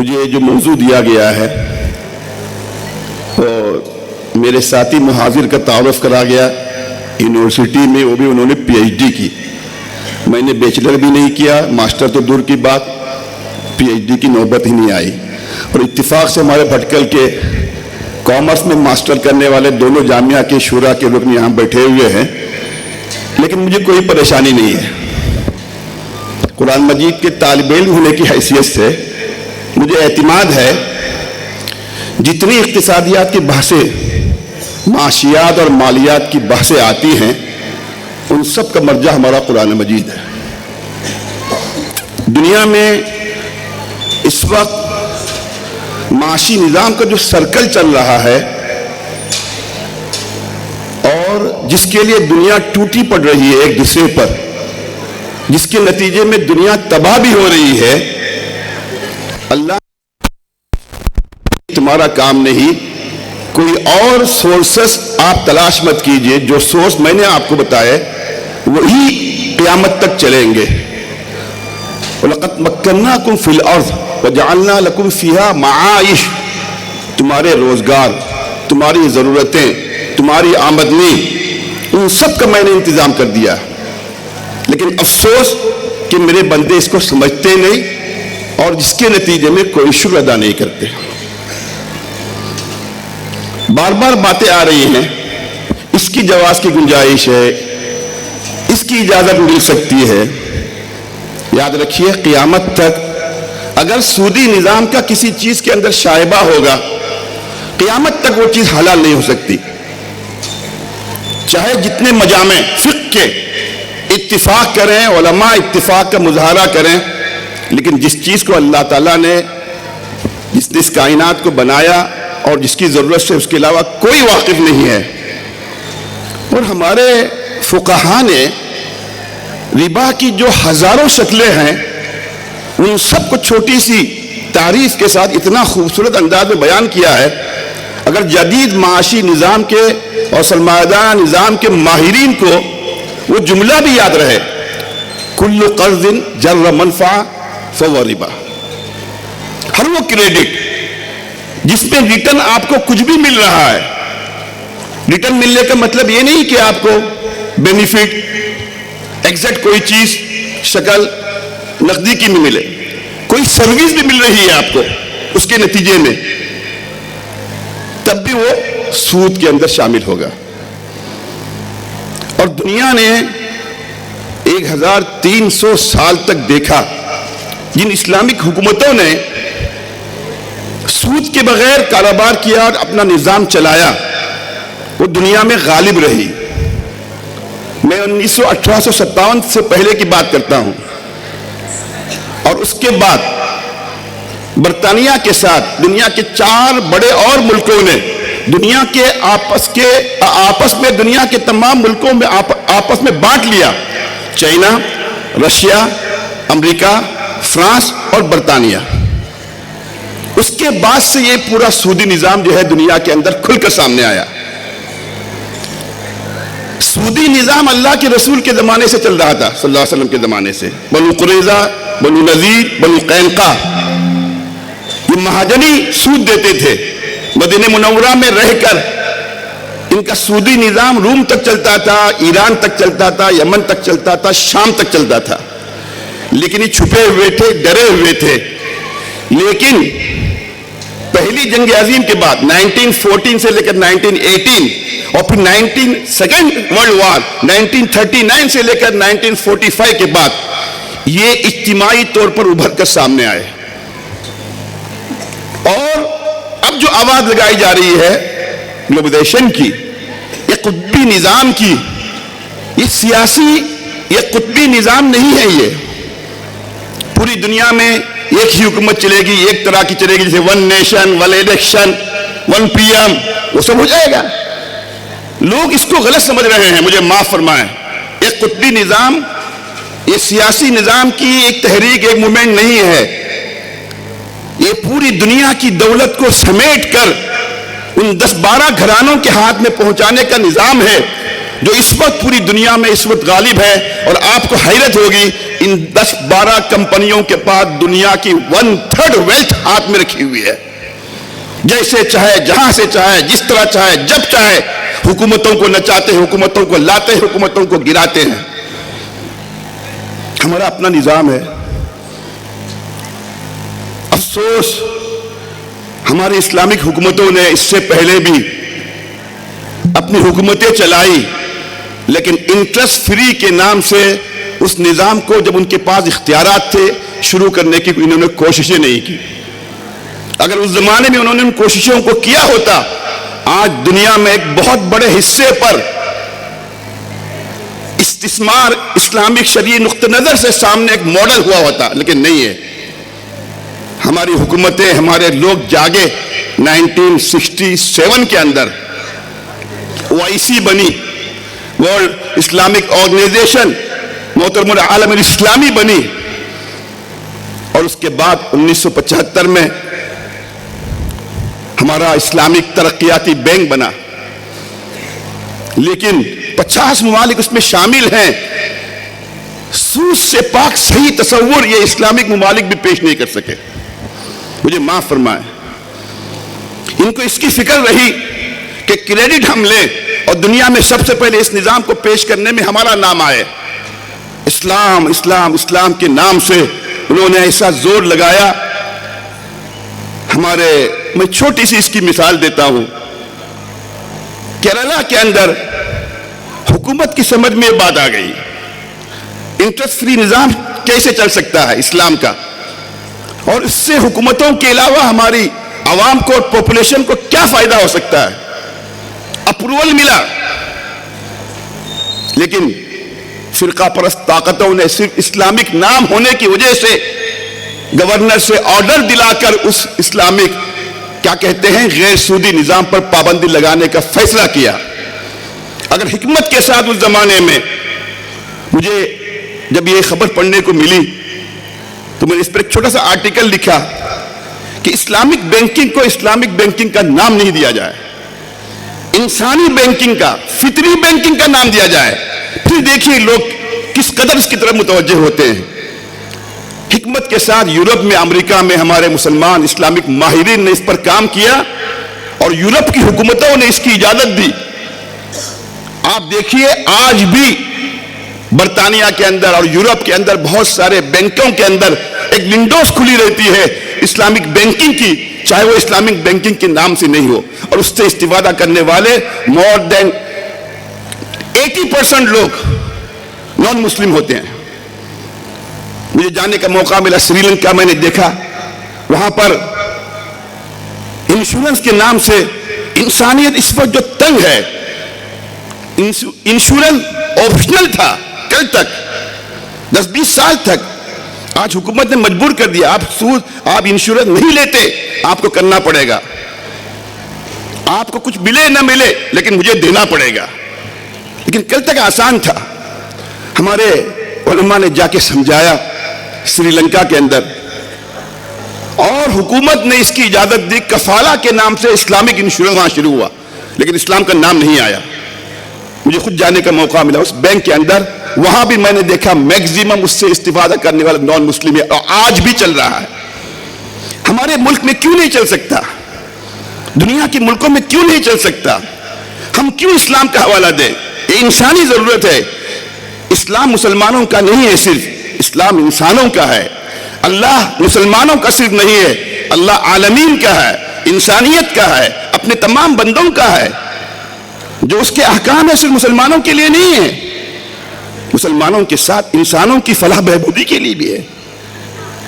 مجھے جو موضوع دیا گیا ہے اور میرے ساتھی محاضر کا تعارف کرا گیا یونیورسٹی میں، وہ بھی انہوں نے پی ایچ ڈی کی. میں نے بیچلر بھی نہیں کیا، ماسٹر تو دور کی بات، پی ایچ ڈی کی نوبت ہی نہیں آئی. اور اتفاق سے ہمارے بھٹکل کے کامرس میں ماسٹر کرنے والے دونوں جامعہ کے شورا کے رکن یہاں بیٹھے ہوئے ہیں، لیکن مجھے کوئی پریشانی نہیں ہے. قرآن مجید کے طالب علم ہونے کی حیثیت سے مجھے اعتماد ہے جتنی اقتصادیات کی بحثیں، معاشیات اور مالیات کی بحثیں آتی ہیں، ان سب کا مرجع ہمارا قرآن مجید ہے. دنیا میں اس وقت معاشی نظام کا جو سرکل چل رہا ہے اور جس کے لیے دنیا ٹوٹی پڑ رہی ہے ایک دوسرے پر، جس کے نتیجے میں دنیا تباہ بھی ہو رہی ہے، اللہ تمہارا کام نہیں. کوئی اور سورسز آپ تلاش مت کیجئے، جو سورس میں نے آپ کو بتایا وہی قیامت تک چلیں گے. وَلَقَدْ مَكَّنَّاكُمْ فِي الْأَرْضِ وَجَعَلْنَا لَكُمْ فِيهَا مَعَائِشَ. تمہارے روزگار، تمہاری ضرورتیں، تمہاری آمدنی، ان سب کا میں نے انتظام کر دیا. لیکن افسوس کہ میرے بندے اس کو سمجھتے نہیں اور جس کے نتیجے میں کوئی شکر ادا نہیں کرتے. بار بار باتیں آ رہی ہیں، اس کی جواز کی گنجائش ہے، اس کی اجازت مل سکتی ہے. یاد رکھیے قیامت تک اگر سودی نظام کا کسی چیز کے اندر شائبہ ہوگا، قیامت تک وہ چیز حلال نہیں ہو سکتی. چاہے جتنے مجامع فقہ کے اتفاق کریں، علماء اتفاق کا مظاہرہ کریں، لیکن جس چیز کو اللہ تعالیٰ نے، جس نے اس کائنات کو بنایا اور جس کی ضرورت سے اس کے علاوہ کوئی واقف نہیں ہے. اور ہمارے فقہاء نے ربا کی جو ہزاروں شکلیں ہیں ان سب کو چھوٹی سی تعریف کے ساتھ اتنا خوبصورت انداز میں بیان کیا ہے. اگر جدید معاشی نظام کے اور سرمایہ دار نظام کے ماہرین کو وہ جملہ بھی یاد رہے، کل قرض جر منفع فهو ربا. ہر وہ کریڈٹ جس میں ریٹرن آپ کو کچھ بھی مل رہا ہے. ریٹرن ملنے کا مطلب یہ نہیں کہ آپ کو بینیفٹ ایگزیکٹ کوئی چیز شکل نقدی کی نہیں ملے، کوئی سروس بھی مل رہی ہے آپ کو اس کے نتیجے میں، تب بھی وہ سود کے اندر شامل ہوگا. اور دنیا نے 1300 سال تک دیکھا جن اسلامک حکومتوں نے سود کے بغیر کاروبار کیا اور اپنا نظام چلایا، وہ دنیا میں غالب رہی. میں 1857 سے پہلے کی بات کرتا ہوں، اور اس کے بعد برطانیہ کے ساتھ دنیا کے 4 بڑے اور ملکوں نے دنیا کے آپس میں دنیا کے تمام ملکوں میں آپس میں بانٹ لیا. چائنا، رشیا، امریکہ، فرانس اور برطانیہ. اس کے بعد سے یہ پورا سودی نظام جو ہے دنیا کے اندر کھل کر سامنے آیا. سودی نظام اللہ کے رسول کے زمانے سے چل رہا تھا، صلی اللہ علیہ وسلم کے زمانے سے. بنو قریظہ، بنو نذیر، بنو قینقاع، یہ مہاجنی سود دیتے تھے. مدینہ منورہ میں رہ کر ان کا سودی نظام روم تک چلتا تھا، ایران تک چلتا تھا، یمن تک چلتا تھا، شام تک چلتا تھا. لیکن یہ چھپے ہوئے تھے، ڈرے ہوئے تھے. لیکن پہلی جنگ عظیم کے بعد 1914 سے لے کر 1918 اور پھر سیکنڈ ورلڈ وار 1939 سے لے کر 1945 کے بعد یہ اجتماعی طور پر ابھر کر سامنے آئے. اور اب جو آواز لگائی جا رہی ہے گلوبلائزیشن کی، یہ قطبی نظام کی، یہ سیاسی، یہ قطبی نظام نہیں ہے. یہ پوری دنیا میں ایک ہی حکومت چلے گی، ایک طرح کی چلے گی، جیسے 1 نیشن 1 الیکشن 1 PM، وہ سب ہو جائے گا. لوگ اس کو غلط سمجھ رہے ہیں، مجھے معاف فرمائیں. ایک قطبی نظام، یہ سیاسی نظام کی ایک تحریک، ایک موومنٹ نہیں ہے. یہ پوری دنیا کی دولت کو سمیٹ کر ان 10-12 گھرانوں کے ہاتھ میں پہنچانے کا نظام ہے، جو اس وقت پوری دنیا میں اس وقت غالب ہے. اور آپ کو حیرت ہوگی ان 10-12 کمپنیوں کے پاس دنیا کی 1/3 ویلتھ ہاتھ میں رکھی ہوئی ہے. جیسے چاہے، جہاں سے چاہے، جس طرح چاہے، جب چاہے حکومتوں کو نچاتے ہیں، حکومتوں کو لاتے ہیں، حکومتوں کو گراتے ہیں. ہمارا اپنا نظام ہے. افسوس ہماری اسلامک حکومتوں نے اس سے پہلے بھی اپنی حکومتیں چلائی، لیکن انٹرسٹ فری کے نام سے اس نظام کو جب ان کے پاس اختیارات تھے شروع کرنے کی انہوں نے کوششیں نہیں کی. اگر اس زمانے میں انہوں نے ان کوششوں کو کیا ہوتا، آج دنیا میں ایک بہت بڑے حصے پر استثمار اسلامک شرعی نقطہ نظر سے سامنے ایک ماڈل ہوا ہوتا، لیکن نہیں ہے. ہماری حکومتیں، ہمارے لوگ جاگے. 1967 کے اندر OIC بنی، ورلڈ اسلامک آرگنائزیشن، محترم العالم الاسلامی بنی، اور اس کے بعد 1975 میں ہمارا اسلامک ترقیاتی بینک بنا. لیکن 50 ممالک اس میں شامل ہیں. سود سے پاک صحیح تصور یہ اسلامک ممالک بھی پیش نہیں کر سکے. مجھے معاف فرمائیں. ان کو اس کی فکر رہی کہ کریڈٹ ہم لیں اور دنیا میں سب سے پہلے اس نظام کو پیش کرنے میں ہمارا نام آئے. اسلام اسلام اسلام کے نام سے انہوں نے ایسا زور لگایا. میں چھوٹی سی اس کی مثال دیتا ہوں. کیرالہ کے اندر حکومت کی سمجھ میں یہ بات آ گئی، انٹرسٹ فری نظام کیسے چل سکتا ہے اسلام کا، اور اس سے حکومتوں کے علاوہ ہماری عوام کو اور پاپولیشن کو کیا فائدہ ہو سکتا ہے. اپروول ملا، لیکن فرقہ پرست طاقتوں نے صرف اسلامک نام ہونے کی وجہ سے گورنر سے آرڈر دلا کر اس اسلامک کیا کہتے ہیں غیر سودی نظام پر پابندی لگانے کا فیصلہ کیا. اگر حکمت کے ساتھ اس زمانے میں مجھے جب یہ خبر پڑھنے کو ملی تو میں نے اس پر ایک چھوٹا سا آرٹیکل لکھا کہ اسلامک بینکنگ کو اسلامک بینکنگ کا نام نہیں دیا جائے، انسانی بینکنگ کا، فطری بینکنگ کا نام دیا جائے. پھر دیکھیے لوگ کس قدر اس کی طرف متوجہ ہوتے ہیں. حکمت کے ساتھ یورپ میں، امریکہ میں ہمارے مسلمان اسلامک ماہرین نے اس پر کام کیا اور یورپ کی حکومتوں نے اس کی اجازت دی. آپ دیکھیے آج بھی برطانیہ کے اندر اور یورپ کے اندر بہت سارے بینکوں کے اندر ایک ونڈوز کھلی رہتی ہے اسلامک بینکنگ کی، چاہے وہ اسلامک بینکنگ کے نام سے نہیں ہو، اور اس سے استفادہ کرنے والے مور دین 80% لوگ نان مسلم ہوتے ہیں. مجھے جانے کا موقع ملا سری لنکا، میں نے دیکھا وہاں پر انشورنس کے نام سے انسانیت اس وقت جو تنگ ہے. انشورنس آپشنل تھا کل تک، 10-20 سال تک. آج حکومت نے مجبور کر دیا، آپ انشورنس نہیں لیتے، آپ کو کرنا پڑے گا. آپ کو کچھ ملے نہ ملے لیکن مجھے دینا پڑے گا. لیکن کل تک آسان تھا. ہمارے علماء نے جا کے سمجھایا سری لنکا کے اندر، اور حکومت نے اس کی اجازت دی. کفالہ کے نام سے اسلامک انشورنس وہاں شروع ہوا، لیکن اسلام کا نام نہیں آیا. مجھے خود جانے کا موقع ملا اس بینک کے اندر، وہاں بھی میں نے دیکھا میکزیمم اس سے استفادہ کرنے والا نان مسلم ہے، اور آج بھی چل رہا ہے. ہمارے ملک میں کیوں نہیں چل سکتا؟ دنیا کے ملکوں میں کیوں نہیں چل سکتا؟ ہم کیوں اسلام کا حوالہ دیں؟ یہ انسانی ضرورت ہے. اسلام مسلمانوں کا نہیں ہے، صرف اسلام انسانوں کا ہے. اللہ مسلمانوں کا صرف نہیں ہے، اللہ عالمین کا ہے، انسانیت کا ہے، اپنے تمام بندوں کا ہے. جو اس کے احکام ہے صرف مسلمانوں کے لیے نہیں ہے، مسلمانوں کے ساتھ انسانوں کی فلاح بہبودی کے لیے بھی ہے.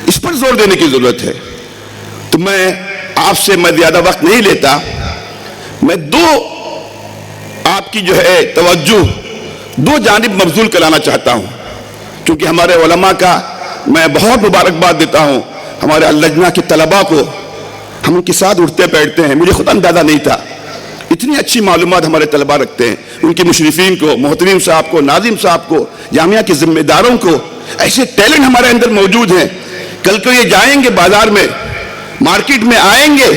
اس پر زور دینے کی ضرورت ہے. تو میں آپ سے زیادہ وقت نہیں لیتا. میں آپ کی جو ہے توجہ دو جانب مبذول کرانا چاہتا ہوں، کیونکہ ہمارے علماء کا میں بہت مبارکباد دیتا ہوں. ہمارے اللجنہ کے طلباء کو ہم ان کے ساتھ اٹھتے بیٹھتے ہیں. مجھے خود اندازہ نہیں تھا اتنی اچھی معلومات ہمارے طلباء رکھتے ہیں. ان کے مشرفین کو، محترم صاحب کو، ناظم صاحب کو، جامعہ کے ذمہ داروں کو، ایسے ٹیلنٹ ہمارے اندر موجود ہیں. کل کو یہ جائیں گے بازار میں، مارکیٹ میں آئیں گے،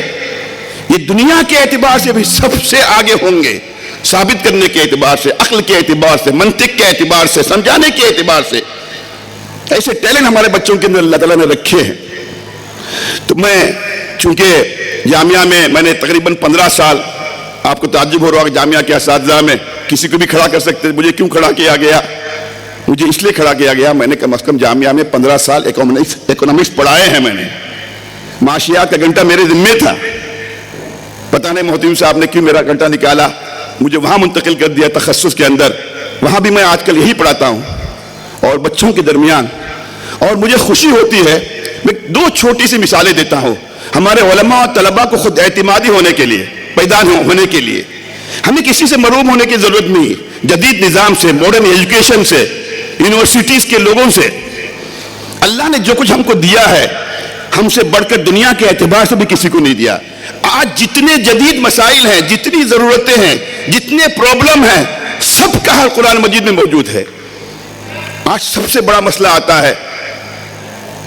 یہ دنیا کے اعتبار سے بھی سب سے آگے ہوں گے، ثابت کرنے کے اعتبار سے، عقل کے اعتبار سے، منطق کے اعتبار سے، سمجھانے کے اعتبار سے. ایسے ٹیلنٹ ہمارے بچوں کے اندر اللہ تعالیٰ نے رکھے ہیں. تو میں چونکہ جامعہ میں نے تقریباً 15 سال، آپ کو تعجب ہو رہا ہوگا جامعہ کے اساتذہ میں کسی کو بھی کھڑا کر سکتے، مجھے کیوں کھڑا کیا گیا؟ مجھے اس لیے کھڑا کیا گیا، میں نے کم از کم جامعہ میں 15 سال اکنامکس پڑھائے ہیں. میں نے معاشیات کا گھنٹہ میرے ذمہ تھا. پتہ نہیں محتم صاحب نے کیوں میرا گھنٹہ نکالا، مجھے وہاں منتقل کر دیا تخصص کے اندر. وہاں بھی میں آج کل یہی پڑھاتا ہوں اور بچوں کے درمیان. اور مجھے خوشی ہوتی ہے، میں 2 چھوٹی سی مثالیں دیتا ہوں. ہمارے علماء اور طلباء کو خود اعتمادی ہونے کے لیے، پیدا ہونے کے لیے ہمیں کسی سے محروم ہونے کی ضرورت نہیں. جدید نظام سے، ماڈرن ایجوکیشن سے، یونیورسٹیز کے لوگوں سے اللہ نے جو کچھ ہم کو دیا ہے، ہم سے بڑھ کر دنیا کے اعتبار سے بھی کسی کو نہیں دیا. آج جتنے جدید مسائل ہیں، جتنی ضرورتیں ہیں، جتنے پرابلم ہیں، سب کا حل قرآن مجید میں موجود ہے. آج سب سے بڑا مسئلہ آتا ہے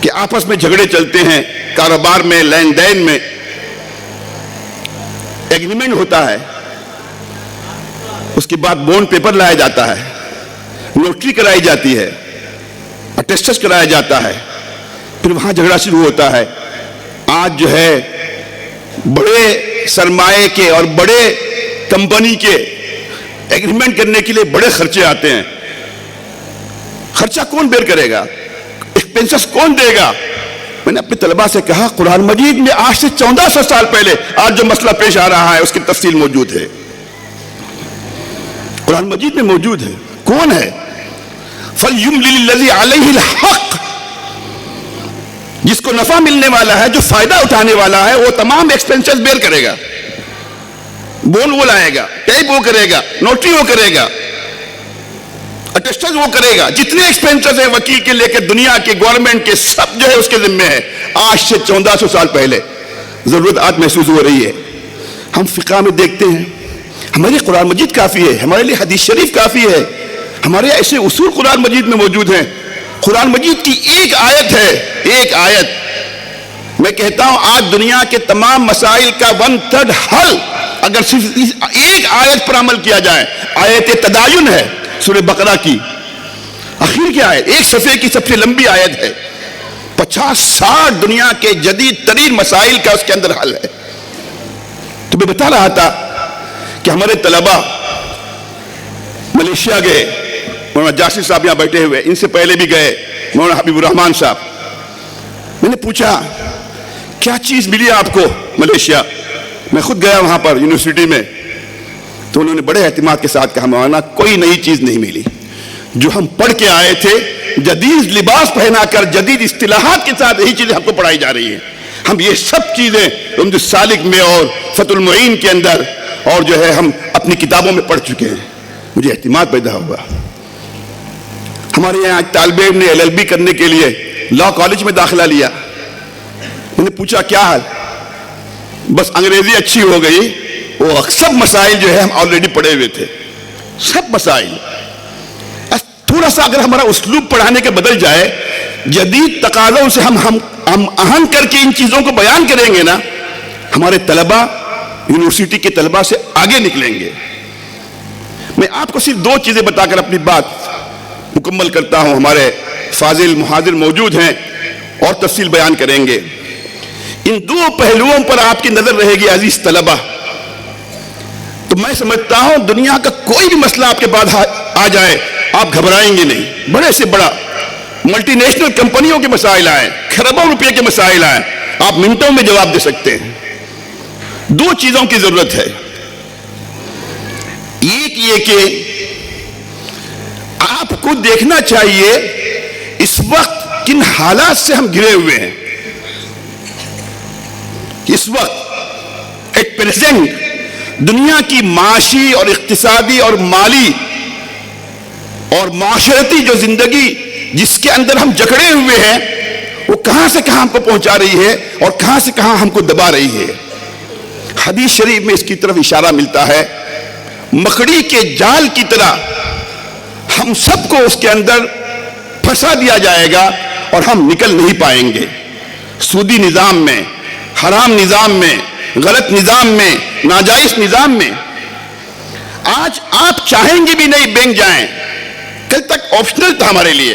کہ آپس میں جھگڑے چلتے ہیں، کاروبار میں، لین دین میں. ایگریمنٹ ہوتا ہے، اس کے بعد بونڈ پیپر لایا جاتا ہے، نوٹری کرائی جاتی ہے، اٹیسٹس کرایا جاتا ہے، پھر وہاں جھگڑا شروع ہوتا ہے. آج جو ہے بڑے سرمایے کے اور بڑے کمپنی کے ایگریمنٹ کرنے کے لیے بڑے خرچے آتے ہیں. خرچہ کون بیئر کرے گا؟ ایکسپینسز کون دے گا؟ میں نے اپنے طلباء سے کہا قرآن مجید میں آج سے 1400 سال پہلے آج جو مسئلہ پیش آ رہا ہے اس کی تفصیل موجود ہے، قرآن مجید میں موجود ہے. کون ہے؟ فَلْيُمْلِلِ الَّذِي عَلَيْهِ الْحَقِّ، جس کو نفع ملنے والا ہے، جو فائدہ اٹھانے والا ہے، وہ تمام ایکسپینسز بیئر کرے گا. بون وہ لائے گا، ٹیپ وہ کرے گا، نوٹری وہ کرے گا، اٹیسٹس وہ کرے گا. جتنے ایکسپینسز ہیں وکیل کے لے کے دنیا کے، گورنمنٹ کے، سب جو ہے اس کے ذمہ ہے. آج سے 1400 سال پہلے ضرورت آج محسوس ہو رہی ہے. ہم فقہ میں دیکھتے ہیں ہمارے قرآن مجید کافی ہے، ہمارے لیے حدیث شریف کافی ہے، ہمارے ایسے اصول قرآن مجید میں موجود ہیں. قرآن مجید کی ایک آیت ہے، ایک آیت، میں کہتا ہوں آج دنیا کے تمام مسائل کا 1/3 حل اگر صرف ایک آیت پر عمل کیا جائے. آیت تداین ہے سورہ بقرہ کی آخر کی آیت، ایک صفحے کی سب سے لمبی آیت ہے. 50-60 دنیا کے جدید ترین مسائل کا اس کے اندر حل ہے. تو میں بتا رہا تھا کہ ہمارے طلباء ملیشیا گئے، مولانا جاسر صاحب یہاں بیٹھے ہوئے، ان سے پہلے بھی گئے مولانا حبیب الرحمان صاحب. میں نے پوچھا کیا چیز ملی آپ کو ملیشیا؟ میں خود گیا وہاں پر یونیورسٹی میں، تو انہوں نے بڑے اعتماد کے ساتھ کہا مولانا کوئی نئی چیز نہیں ملی، جو ہم پڑھ کے آئے تھے جدید لباس پہنا کر، جدید اصطلاحات کے ساتھ یہی چیزیں ہم کو پڑھائی جا رہی ہیں. ہم یہ سب چیزیں عمدہ السالک میں اور فتح المعین کے اندر اور جو ہے ہم اپنی کتابوں میں پڑھ چکے ہیں. مجھے اعتماد پیدا ہوا. ہمارے یہاں طالب علم نے LLB کرنے کے لیے لا کالج میں داخلہ لیا. میں نے پوچھا کیا حال؟ بس انگریزی اچھی ہو گئی، وہ سب مسائل جو ہے ہم آلریڈی پڑھے ہوئے تھے، سب مسائل. تھوڑا سا اگر ہمارا اسلوب پڑھانے کے بدل جائے، جدید تقاضوں سے ہم اہم کر کے ان چیزوں کو بیان کریں گے نا، ہمارے طلباء یونیورسٹی کے طلباء سے آگے نکلیں گے. میں آپ کو صرف 2 چیزیں بتا کر اپنی بات مکمل کرتا ہوں. ہمارے فاضل محاضر موجود ہیں اور تفصیل بیان کریں گے. ان 2 پہلوؤں پر آپ کی نظر رہے گی عزیز طلباء. تو میں سمجھتا ہوں دنیا کا کوئی بھی مسئلہ آپ کے پاس آ جائے آپ گھبرائیں گے نہیں. بڑے سے بڑا ملٹی نیشنل کمپنیوں کے مسائل آئے، کھربوں روپے کے مسائل آئے، آپ منٹوں میں جواب دے سکتے ہیں. 2 چیزوں کی ضرورت ہے. ایک یہ کہ آپ کو دیکھنا چاہیے اس وقت کن حالات سے ہم گھرے ہوئے ہیں. اس وقت ایٹ پریزنٹ دنیا کی معاشی اور اقتصادی اور مالی اور معاشرتی جو زندگی جس کے اندر ہم جکڑے ہوئے ہیں، وہ کہاں سے کہاں ہم کو پہنچا رہی ہے اور کہاں سے کہاں ہم کو دبا رہی ہے. حدیث شریف میں اس کی طرف اشارہ ملتا ہے. مکڑی کے جال کی طرح ہم سب کو اس کے اندر پھنسا دیا جائے گا اور ہم نکل نہیں پائیں گے. سودی نظام میں، حرام نظام میں، غلط نظام میں، ناجائز نظام میں. آج آپ چاہیں گے بھی نہیں بینک جائیں. کل تک آپشنل تھا ہمارے لیے.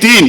3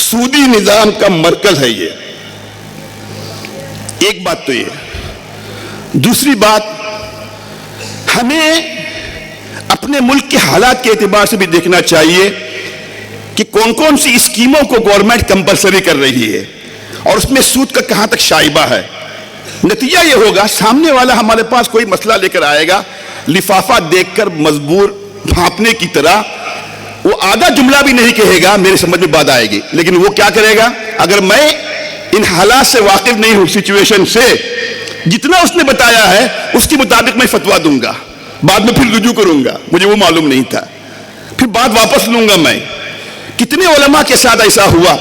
سودی نظام کا مرکز ہے یہ. ایک بات تو یہ. دوسری بات, ہمیں اپنے ملک کے حالات کے اعتبار سے بھی دیکھنا چاہیے کہ کون کون سی اسکیموں کو گورنمنٹ کمپلسری کر رہی ہے اور اس میں سود کا کہاں تک شائبہ ہے. نتیجہ یہ ہوگا, سامنے والا ہمارے پاس کوئی مسئلہ لے کر آئے گا, لفافہ دیکھ کر مجبور بھانپنے کی طرح وہ آدھا جملہ بھی نہیں کہے گا, میرے سمجھ میں بات آئے گی. لیکن وہ کیا کرے گا, اگر میں ان حالات سے واقف نہیں ہوں, سچویشن سے, جتنا اس نے بتایا ہے اس کے مطابق میں فتویٰ دوں گا, بعد میں پھر رجوع کروں گا, مجھے وہ معلوم نہیں تھا, پھر بات واپس لوں گا میں. کتنے علماء کے ساتھ ایسا ہوا,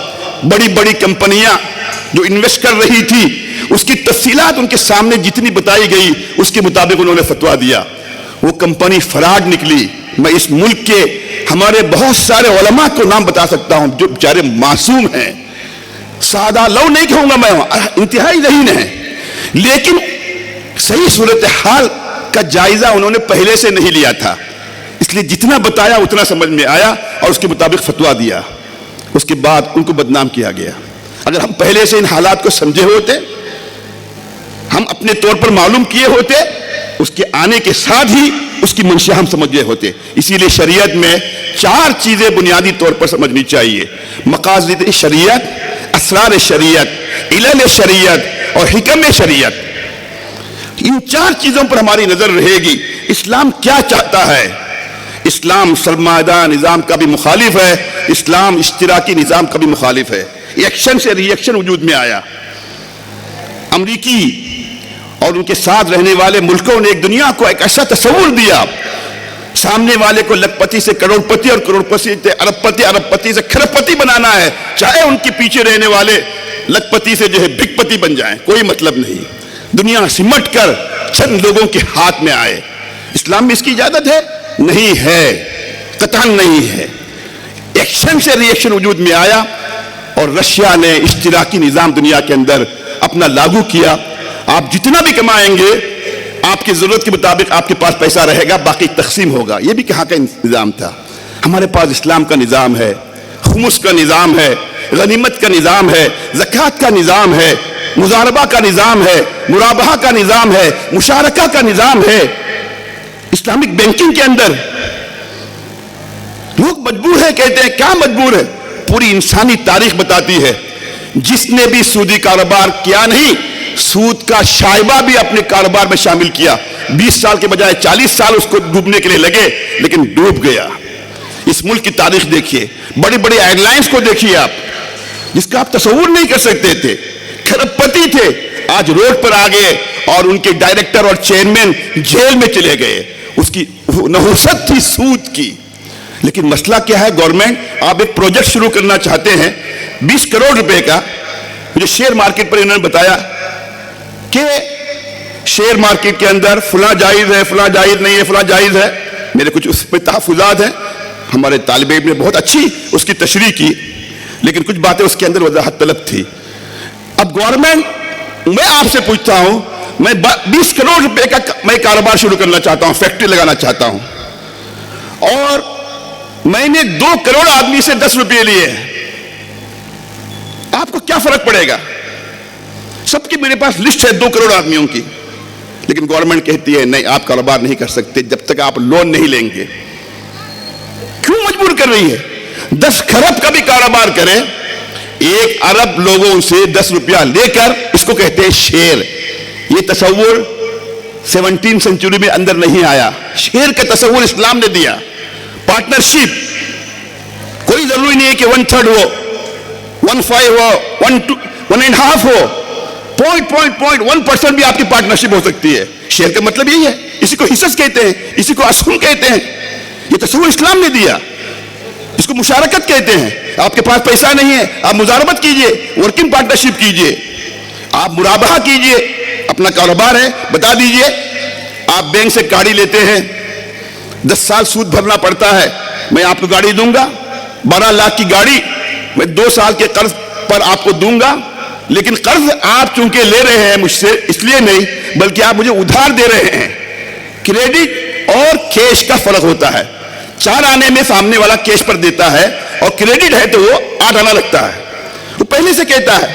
بڑی بڑی کمپنیاں جو انویسٹ کر رہی تھی, اس کی تفصیلات ان کے سامنے جتنی بتائی گئی اس کے مطابق انہوں نے فتویٰ دیا, وہ کمپنی فراڈ نکلی. میں اس ملک کے ہمارے بہت سارے علماء کو نام بتا سکتا ہوں جو بیچارے معصوم ہیں, سادہ لو نہیں کہوں گا میں, انتہائی ذہین ہیں, لیکن صحیح صورتحال کا جائزہ انہوں نے پہلے سے نہیں لیا تھا, اس لیے جتنا بتایا اتنا سمجھ میں آیا اور اس کے مطابق فتویٰ دیا. اس کے بعد ان کو بدنام کیا گیا. اگر ہم پہلے سے ان حالات کو سمجھے ہوتے, ہم اپنے طور پر معلوم کیے ہوتے, اس کے آنے کے ساتھ ہی اس کی منشا ہم سمجھ گئے ہوتے. اسی لیے شریعت میں 4 چیزیں بنیادی طور پر سمجھنی چاہیے: مقاصد شریعت, اسرار شریعت, علل شریعت اور حکم شریعت. ان 4 چیزوں پر ہماری نظر رہے گی. اسلام کیا چاہتا ہے؟ اسلام سرمایہ نظام کا بھی مخالف ہے, اسلام اشتراکی نظام کا بھی مخالف ہے. ایکشن سے ری ایکشن وجود میں آیا. امریکی اور ان کے ساتھ رہنے والے ملکوں نے ایک دنیا کو ایک ایسا تصور دیا, سامنے والے کو لکھ پتی سے کروڑ پتی اور کروڑ پتی سے ارب پتی, ارب پتی سے کھرب پتی بنانا ہے, چاہے ان کے پیچھے رہنے والے لکھ پتی سے جو ہے بگ پتی بن جائیں, کوئی مطلب نہیں. دنیا سمٹ کر چند لوگوں کے ہاتھ میں آئے. اسلام میں اس کی اجازت ہے؟ نہیں ہے, قطعاً نہیں ہے. ایکشن سے ری ایکشن وجود میں آیا اور رشیا نے اشتراکی نظام دنیا کے اندر اپنا لاگو کیا. آپ جتنا بھی کمائیں گے آپ کی ضرورت کے مطابق آپ کے پاس پیسہ رہے گا, باقی تقسیم ہوگا. یہ بھی کہاں کا نظام تھا؟ ہمارے پاس اسلام کا نظام ہے, خمس کا نظام ہے, غنیمت کا نظام ہے, زکوٰۃ کا نظام ہے, مضاربہ کا نظام ہے, مرابحہ کا نظام ہے, مشارکہ کا نظام ہے. اسلامک بینکنگ کے اندر لوگ مجبور ہے, کہتے ہیں کیا مجبور ہے؟ پوری انسانی تاریخ بتاتی ہے جس نے بھی سودی کاروبار کیا نہیں, سود کا شائبہ بھی اپنے کاروبار میں شامل کیا. 20 سال کے بجائے 40 سال اس کو ڈوبنے کے لیے لگے, لیکن ڈوب گیا. اس ملک کی تاریخ دیکھیے, بڑی بڑی ایئر لائنز کو دیکھیے آپ, جس کا آپ تصور نہیں کر سکتے تھے, کھرب پتی تھے, آج روڈ پر آ گئے اور ان کے ڈائریکٹر اور چیئرمین جیل میں چلے گئے. اس کی نحوست تھی سود کی. لیکن مسئلہ کیا ہے؟ گورنمنٹ آپ ایک پروجیکٹ شروع کرنا چاہتے ہیں 20 کروڑ روپے کا. مجھے شیئر مارکیٹ پر انہوں نے بتایا کہ شیئر مارکیٹ کے اندر فلاں جائز ہے, فلاں جائز نہیں ہے, فلاں جائز ہے. میرے کچھ اس پہ تحفظات ہیں, ہمارے طالب علم نے بہت اچھی اس کی تشریح کی, لیکن کچھ باتیں اس کے اندر وضاحت طلب تھی. اب گورنمنٹ, میں آپ سے پوچھتا ہوں, میں 20 کروڑ روپے کا میں کاروبار شروع کرنا چاہتا ہوں, فیکٹری لگانا چاہتا ہوں, اور میں نے 2 کروڑ آدمی سے 10 روپے لیے ہیں. آپ کو کیا فرق پڑے گا؟ سب کی میرے پاس لسٹ ہے 2 کروڑ آدمیوں کی, لیکن گورنمنٹ کہتی ہے نہیں, آپ کاروبار نہیں کر سکتے جب تک آپ لون نہیں لیں گے. کیوں مجبور کر رہی ہے؟ 10 کھرب کا بھی کاروبار کرے, 1 ارب لوگوں سے 10 روپیہ لے کر, اس کو کہتے ہیں شیئر. یہ تصور 17 سنچری میں اندر نہیں آیا. شیئر کا تصور اسلام نے دیا. پارٹنرشپ, کوئی ضروری نہیں ہے کہ 1/3 ہو, 1/5 ہو, 1.5 ہو, 0.1% بھی آپ کی پارٹنرشپ ہو سکتی ہے. شیئر کا مطلب یہی ہے. اسی کو حصص کہتے ہیں, اسی کو اسہم کہتے ہیں. یہ تصور اسلام نے دیا. اس کو مشارکت کہتے ہیں. آپ کے پاس پیسہ نہیں ہے, آپ مضاربت کیجئے, ورکنگ پارٹنرشپ کیجئے, آپ مرابحہ کیجئے, اپنا کاروبار ہے, بتا دیجئے. آپ بینک سے گاڑی لیتے ہیں, 10 سال سود بھرنا پڑتا ہے, میں آپ کو گاڑی دوں گا, 12 لاکھ کی گاڑی میں 2 سال کے قرض پر آپ کو دوں گا, لیکن قرض آپ چونکہ لے رہے ہیں مجھ سے اس لیے نہیں, بلکہ آپ مجھے ادھار دے رہے ہیں. کریڈٹ اور کیش کا فرق ہوتا ہے. 4 آنے میں سامنے والا کیش پر دیتا ہے, اور کریڈٹ ہے تو وہ 8 آنا لگتا ہے. وہ پہلے سے کہتا ہے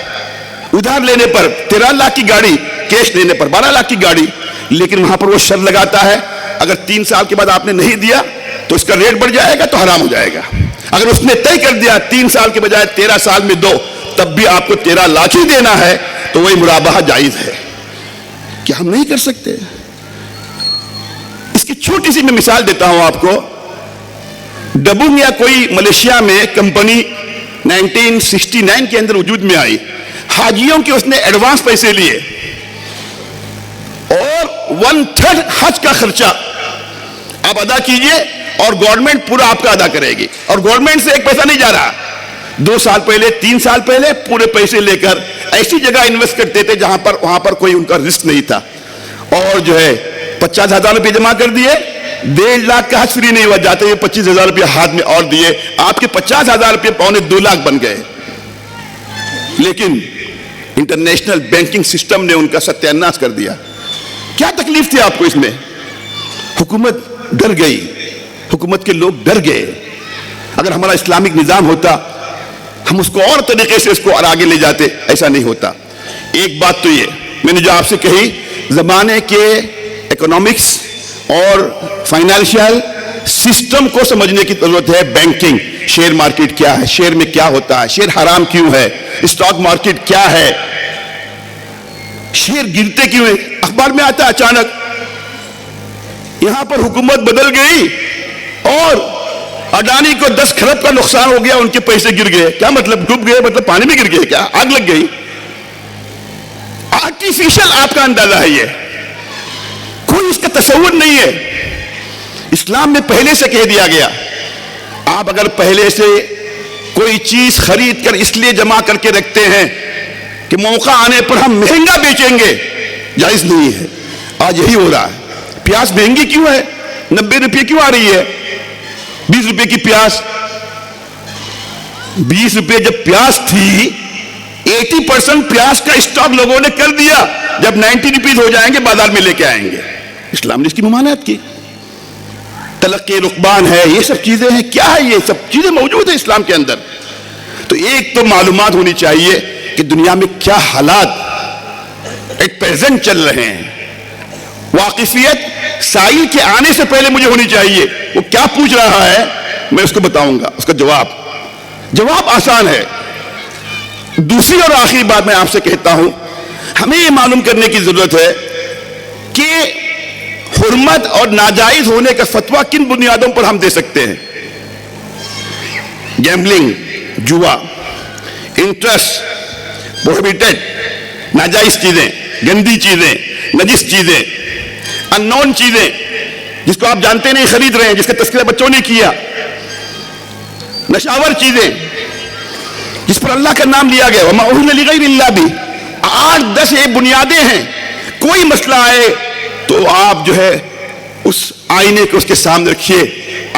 ادھار لینے پر 13 لاکھ کی گاڑی، کیش لینے پر 12 لاکھ کی گاڑی، لیکن وہاں پر وہ شرط لگاتا ہے اگر 3 سال کے بعد آپ نے نہیں دیا تو اس کا ریٹ بڑھ جائے گا تو حرام ہو جائے گا. اگر اس نے طے کر دیا 3 سال کے بجائے 13 سال میں دو تب بھی آپ کو 13 لاکھ ہی دینا ہے تو وہی مرابحہ جائز ہے. کیا ہم نہیں کر سکتے؟ اس کی چھوٹی سی میں مثال دیتا ہوں آپ کو. ڈبونگ یا کوئی ملیشیا میں کمپنی 1969 کے اندر وجود میں آئی. حاجیوں کے اس نے ایڈوانس پیسے لیے اور 1/3 حج کا خرچہ آپ ادا کیجئے اور گورنمنٹ پورا آپ کا ادا کرے گی. اور گورنمنٹ سے ایک پیسہ نہیں جا رہا. 2 سال پہلے 3 سال پہلے پورے پیسے لے کر ایسی جگہ انویسٹ کرتے تھے جہاں پر وہاں پر کوئی ان کا رسک نہیں تھا. اور جو ہے 50,000 روپے جمع کر دیے, 1.5 لاکھ کا حج فری نہیں ہوا, جاتے ہوئے 25,000 روپے ہاتھ میں اور دیے, آپ کے 50,000 روپے 1.25 لاکھ بن گئے. لیکن انٹرنیشنل بینکنگ سسٹم نے ان کا ستیاناش کر دیا. کیا تکلیف تھی آپ کو اس میں؟ حکومت ڈر گئی, حکومت کے لوگ ڈر گئے. اگر ہمارا اسلامک نظام ہوتا ہم اس کو اور طریقے سے اس کو اور آگے لے جاتے, ایسا نہیں ہوتا. ایک بات تو یہ میں نے جو آپ سے کہی, زمانے کے اکنامکس اور فائنینشیل سسٹم کو سمجھنے کی ضرورت ہے. بینکنگ, شیئر مارکیٹ کیا ہے, شیئر میں کیا ہوتا ہے, شیئر حرام کیوں ہے, اسٹاک مارکیٹ کیا ہے, شیئر گرتے کیوں ہیں. اخبار میں آتا ہے اچانک یہاں پر حکومت بدل گئی اور اڈانی کو 10 کھرب کا نقصان ہو گیا, ان کے پیسے گر گئے. کیا مطلب؟ ڈوب گئے مطلب پانی میں گر گئے, کیا آگ لگ گئی؟ آرٹیفیشل آپ کا اندازہ ہے, یہ کوئی اس کا تصور نہیں ہے. اسلام میں پہلے سے کہہ دیا گیا آپ اگر پہلے سے کوئی چیز خرید کر اس لیے جمع کر کے رکھتے ہیں کہ موقع آنے پر ہم مہنگا بیچیں گے, جائز نہیں ہے. آج یہی ہو رہا ہے. پیاز مہنگی کیوں ہے؟ 90 روپے کیوں آ رہی ہے؟ 20 روپے کی پیاز. 20 روپے جب پیاز تھی 80% پیاز کا اسٹاک لوگوں نے کر دیا, جب 90 روپیز ہو جائیں گے بازار میں لے کے آئیں گے. اسلام نے اس کی ممانعت کی. تلقی رقبان ہے, یہ سب چیزیں ہیں. کیا ہے؟ یہ سب چیزیں موجود ہیں اسلام کے اندر. تو ایک تو معلومات ہونی چاہیے کہ دنیا میں کیا حالات ایٹ پریزنٹ چل رہے ہیں. واقفیت سائل کے آنے سے پہلے مجھے ہونی چاہیے. وہ کیا پوچھ رہا ہے میں اس کو بتاؤں گا, اس کا جواب آسان ہے. دوسری اور آخری بات میں آپ سے کہتا ہوں, ہمیں یہ معلوم کرنے کی ضرورت ہے کہ حرمت اور ناجائز ہونے کا فتویٰ کن بنیادوں پر ہم دے سکتے ہیں. گیمبلنگ, جوا, انٹرسٹ, پروہیبٹڈ, ناجائز چیزیں, گندی چیزیں, نجس چیزیں, ان نون چیزیں جس کو آپ جانتے نہیں خرید رہے ہیں, جس کا تذکرہ بچوں نے کیا, نشاور چیزیں جس پر اللہ کا نام لیا گیا, وَمَا أُهِلَّ لِغَيْرِ اللَّهِ بِهِ. 8-10 یہ بنیادیں ہیں. کوئی مسئلہ آئے تو آپ جو ہے اس آئینے کو اس کے سامنے رکھیے,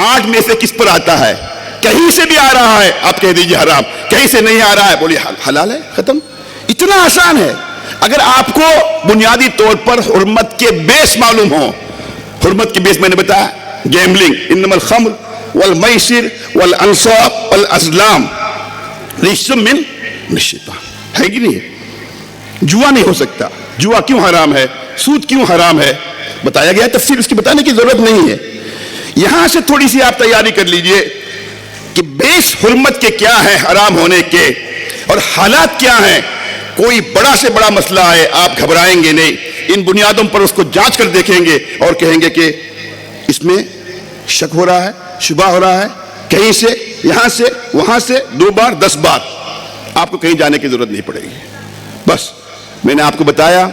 8 میں سے کس پر آتا ہے؟ کہیں سے بھی آ رہا ہے آپ کہہ دیجئے حرام, کہیں سے نہیں آ رہا ہے بولیے حلال ہے, ختم. اتنا آسان ہے. اگر آپ کو بنیادی طور پر حرمت کے بیس معلوم ہو, حرمت کے بیس میں نے بتایا, گیمبلنگ, انما الخمر والمیسر والانصاب والازلام رجس من الشیطان, ہے کہ نہیں ہے؟ جوا نہیں ہو سکتا. جوا کیوں حرام ہے, سود کیوں حرام ہے, بتایا گیا, تفصیل اس کی بتانے کی ضرورت نہیں ہے. یہاں سے تھوڑی سی آپ تیاری کر لیجئے کہ بیس حرمت کے کیا ہے حرام ہونے کے, اور حالات کیا ہیں. کوئی بڑا سے بڑا مسئلہ ہے آپ گھبرائیں گے نہیں, ان بنیادوں پر اس کو جانچ کر دیکھیں گے اور کہیں گے کہ اس میں شک ہو رہا ہے, شبہ ہو رہا ہے, کہیں سے, یہاں سے, وہاں سے 2 بار 10 بار آپ کو کہیں جانے کی ضرورت نہیں پڑے گی. بس میں نے آپ کو بتایا,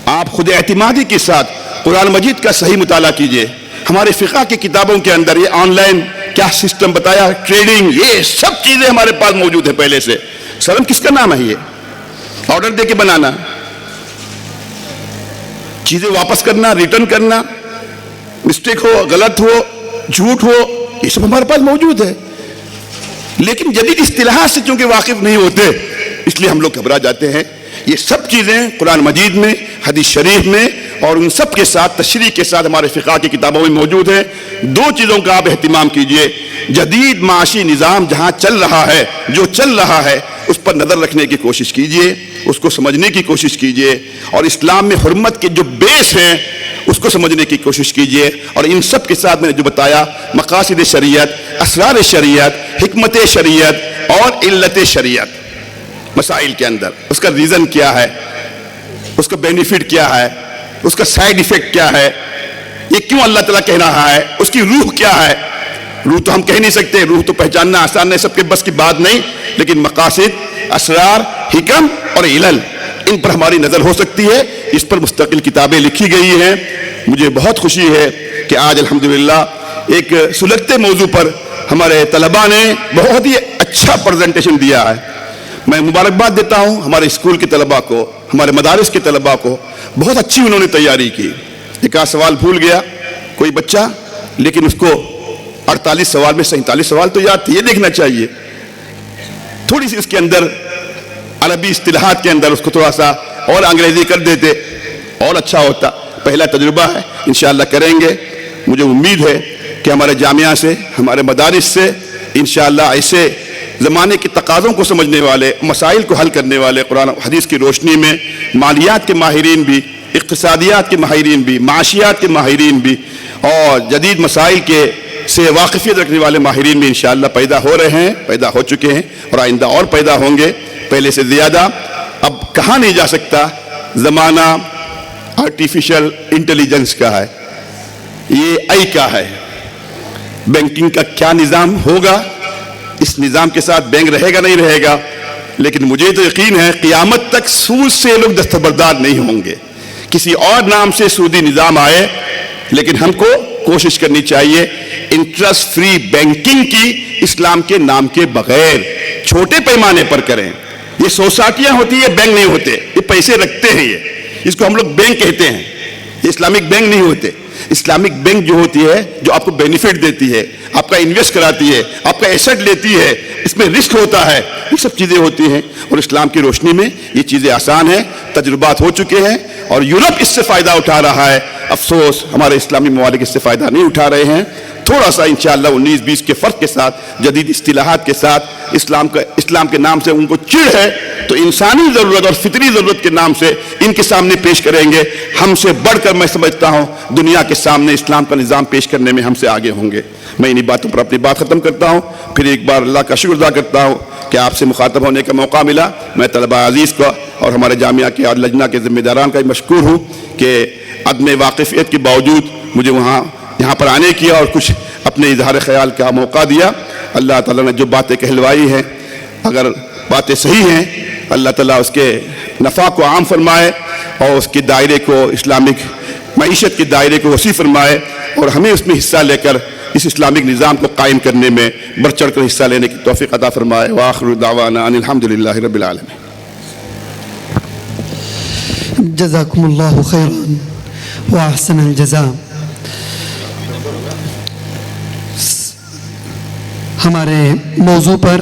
آپ خود اعتمادی کے ساتھ قرآن مجید کا صحیح مطالعہ کیجئے. ہمارے فقہ کی کتابوں کے اندر یہ آن لائن کیا سسٹم بتایا, ٹریڈنگ, یہ سب چیزیں ہمارے پاس موجود ہیں پہلے سے. سلام کس کا نام ہے؟ یہ آرڈر دے کے بنانا, چیزیں واپس کرنا, ریٹرن کرنا, مسٹیک ہو, غلط ہو, جھوٹ ہو, یہ سب ہمارے پاس موجود ہے. لیکن جدید اصطلاحات سے چونکہ واقف نہیں ہوتے اس لیے ہم لوگ گھبرا جاتے ہیں. یہ سب چیزیں قرآن مجید میں, حدیث شریف میں, اور ان سب کے ساتھ تشریح کے ساتھ ہمارے فقہ کی کتابوں میں موجود ہیں. 2 چیزوں کا آپ اہتمام کیجئے. جدید معاشی نظام جہاں چل رہا ہے, جو چل رہا ہے, اس پر نظر رکھنے کی کوشش کیجئے, اس کو سمجھنے کی کوشش کیجئے, اور اسلام میں حرمت کے جو بیس ہیں اس کو سمجھنے کی کوشش کیجئے. اور ان سب کے ساتھ میں نے جو بتایا, مقاصد شریعت, اسرار شریعت, حکمت شریعت اور علت شریعت, مسائل کے اندر اس کا ریزن کیا ہے, اس کا بینیفٹ کیا ہے, اس کا سائیڈ ایفیکٹ کیا ہے, یہ کیوں اللہ تعالیٰ کہہ رہا ہے, اس کی روح کیا ہے. روح تو ہم کہہ نہیں سکتے, روح تو پہچاننا آسان ہے, سب کے بس کی بات نہیں, لیکن مقاصد, اسرار, حکم اور علل, ان پر ہماری نظر ہو سکتی ہے. اس پر مستقل کتابیں لکھی گئی ہیں. مجھے بہت خوشی ہے کہ آج الحمدللہ ایک سلگتے موضوع پر ہمارے طلباء نے بہت ہی اچھا پریزنٹیشن دیا ہے. میں مبارکباد دیتا ہوں ہمارے اسکول کے طلباء کو, ہمارے مدارس کے طلباء کو, بہت اچھی انہوں نے تیاری کی. ایک آدھ سوال بھول گیا کوئی بچہ, لیکن اس کو 48 سوال میں 47 سوال تو یاد تھے. یہ دیکھنا چاہیے تھوڑی سی اس کے اندر عربی اصطلاحات کے اندر اس کو تھوڑا سا اور انگریزی کر دیتے اور اچھا ہوتا. پہلا تجربہ ہے, انشاءاللہ کریں گے. مجھے امید ہے کہ ہمارے جامعہ سے, ہمارے مدارس سے انشاءاللہ ایسے زمانے کے تقاضوں کو سمجھنے والے, مسائل کو حل کرنے والے, قرآن و حدیث کی روشنی میں مالیات کے ماہرین بھی, اقتصادیات کے ماہرین بھی, معاشیات کے ماہرین بھی, اور جدید مسائل کے سے واقفیت رکھنے والے ماہرین بھی انشاءاللہ پیدا ہو رہے ہیں, پیدا ہو چکے ہیں, اور آئندہ اور پیدا ہوں گے پہلے سے زیادہ. اب کہا نہیں جا سکتا, زمانہ آرٹیفیشل انٹیلیجنس کا ہے, یہ AI کا ہے. بینکنگ کا کیا نظام ہوگا, اس نظام کے ساتھ بینک رہے گا نہیں رہے گا, لیکن مجھے تو یقین ہے قیامت تک سود سے لوگ دستبردار نہیں ہوں گے. کسی اور نام سے سودی نظام آئے, لیکن ہم کو کوشش کرنی چاہیے انٹرسٹ فری بینکنگ کی اسلام کے نام کے بغیر چھوٹے پیمانے پر کریں. یہ سوسائٹیاں ہوتی ہیں, بینک نہیں ہوتے, یہ پیسے رکھتے ہیں, یہ اس کو ہم لوگ بینک کہتے ہیں. یہ اسلامک بینک نہیں ہوتے. اسلامک بینک جو ہوتی ہے, جو آپ کو بینیفٹ دیتی ہے, آپ کا انویسٹ کراتی ہے, آپ کا ایسٹ لیتی ہے, اس میں رسک ہوتا ہے, یہ سب چیزیں ہوتی ہیں. اور اسلام کی روشنی میں یہ چیزیں آسان ہیں, تجربات ہو چکے ہیں, اور یورپ اس سے فائدہ اٹھا رہا ہے. افسوس ہمارے اسلامی ممالک اس سے فائدہ نہیں اٹھا رہے ہیں. تھوڑا سا انشاءاللہ 19-20 کے فرق کے ساتھ, جدید اصطلاحات کے ساتھ, اسلام کے نام سے ان کو چڑ ہے, تو انسانی ضرورت اور فطری ضرورت کے نام سے ان کے سامنے پیش کریں گے. ہم سے بڑھ کر میں سمجھتا ہوں دنیا کے سامنے اسلام کا نظام پیش کرنے میں ہم سے آگے ہوں گے. میں انہی باتوں پر اپنی بات ختم کرتا ہوں. پھر ایک بار اللہ کا شکر ادا کرتا ہوں کہ آپ سے مخاطب ہونے کا موقع ملا. میں طلباء عزیز کو اور ہمارے جامعہ کے اور لجنہ کے ذمہ داران کا مشکور ہوں کہ عدم واقفیت کے باوجود مجھے یہاں پر آنے کیا اور کچھ اپنے اظہار خیال کا موقع دیا. اللہ تعالیٰ نے جو باتیں کہلوائی ہیں, اگر باتیں صحیح ہیں, اللہ تعالیٰ اس کے نفع کو عام فرمائے, اور اس کے دائرے کو, اسلامک معیشت کے دائرے کو وسیع فرمائے, اور ہمیں اس میں حصہ لے کر اس اسلامک نظام کو قائم کرنے میں بڑھ چڑھ کر حصہ لینے کی توفیق عطا فرمائے. وآخر دعوانا ان الحمدللہ رب العالمین. جزاکم اللہ خیرا واحسن الجزاء. ہمارے موضوع پر